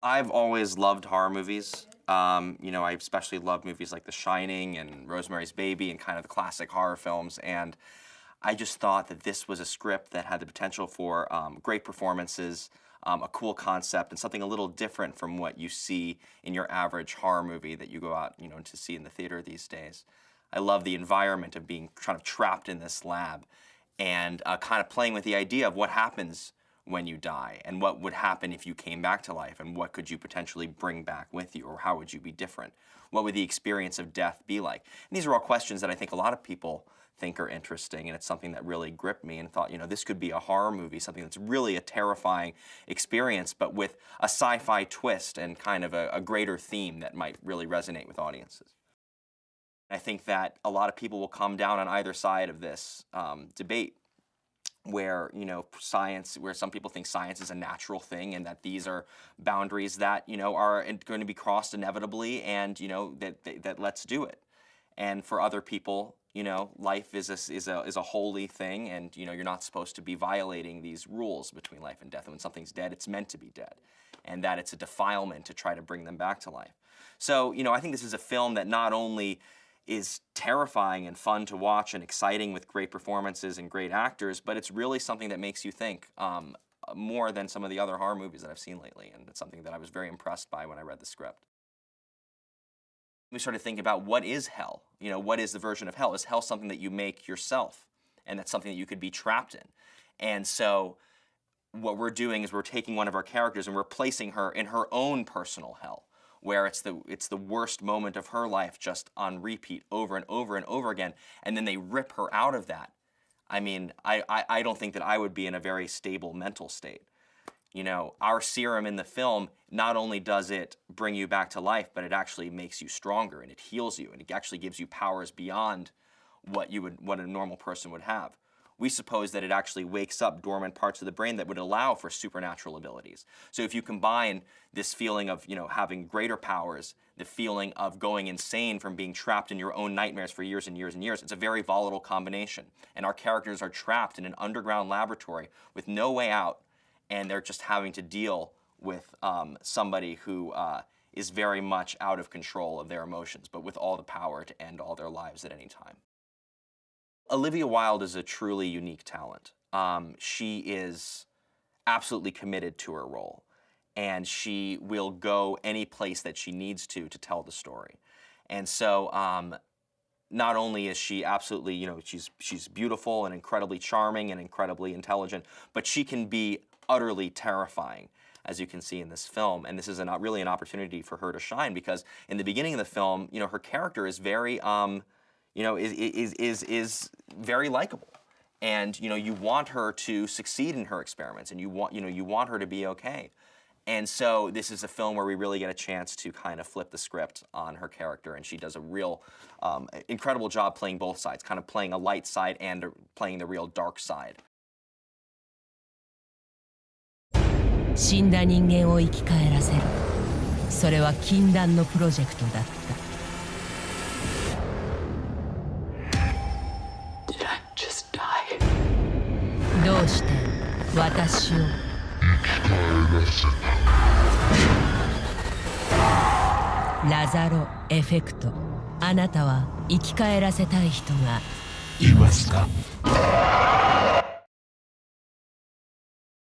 I've always loved horror movies. I especially love movies like The Shining and Rosemary's Baby and kind of the classic horror films. And I just thought that this was a script that had the potential for great performances, a cool concept, and something a little different from what you see in your average horror movie that you go out, to see in the theater these days. I love the environment of being kind of trapped in this lab and kind of playing with the idea of what happens when you die and what would happen if you came back to life and what could you potentially bring back with you or how would you be different? What would the experience of death be like? And these are all questions that I think a lot of people think are interesting, and it's something that really gripped me and thought, this could be a horror movie, something that's really a terrifying experience, but with a sci-fi twist and kind of a greater theme that might really resonate with audiences. I think that a lot of people will come down on either side of this debate where, where some people think science is a natural thing and that these are boundaries that, are going to be crossed inevitably and, that let's do it. And for other people, life is a holy thing and, you're not supposed to be violating these rules between life and death. And when something's dead, it's meant to be dead. And that it's a defilement to try to bring them back to life. So, I think this is a film that not only is terrifying and fun to watch and exciting with great performances and great actors, but it's really something that makes you think more than some of the other horror movies that I've seen lately, and it's something that I was very impressed by when I read the script. We started thinking about what is hell? What is the version of hell? Is hell something that you make yourself, and that's something that you could be trapped in? And so what we're doing is we're taking one of our characters and we're placing her in her own personal hell, where it's the worst moment of her life just on repeat over and over and over again, and then they rip her out of that. I mean, I don't think that I would be in a very stable mental state. Our serum in the film, not only does it bring you back to life, but it actually makes you stronger and it heals you and it actually gives you powers beyond what a normal person would have. We suppose that it actually wakes up dormant parts of the brain that would allow for supernatural abilities. So if you combine this feeling of, having greater powers, the feeling of going insane from being trapped in your own nightmares for years and years and years, it's a very volatile combination. And our characters are trapped in an underground laboratory with no way out, and they're just having to deal with somebody who is very much out of control of their emotions, but with all the power to end all their lives at any time. Olivia Wilde is a truly unique talent. She is absolutely committed to her role, and she will go any place that she needs to tell the story. And so not only is she absolutely, she's beautiful and incredibly charming and incredibly intelligent, but she can be utterly terrifying, as you can see in this film. And this is really an opportunity for her to shine, because in the beginning of the film, her character is very is very likable, and you want her to succeed in her experiments, and you want her to be okay. And so this is a film where we really get a chance to kind of flip the script on her character, and she does a real incredible job playing both sides, kind of playing a light side and playing the real dark side. 死んだ人間を生き返らせる。それは禁断のプロジェクトだった。どうして私を生き返らせた？ラザロ・エフェクト。あなたは生き返らせたい人がいますか？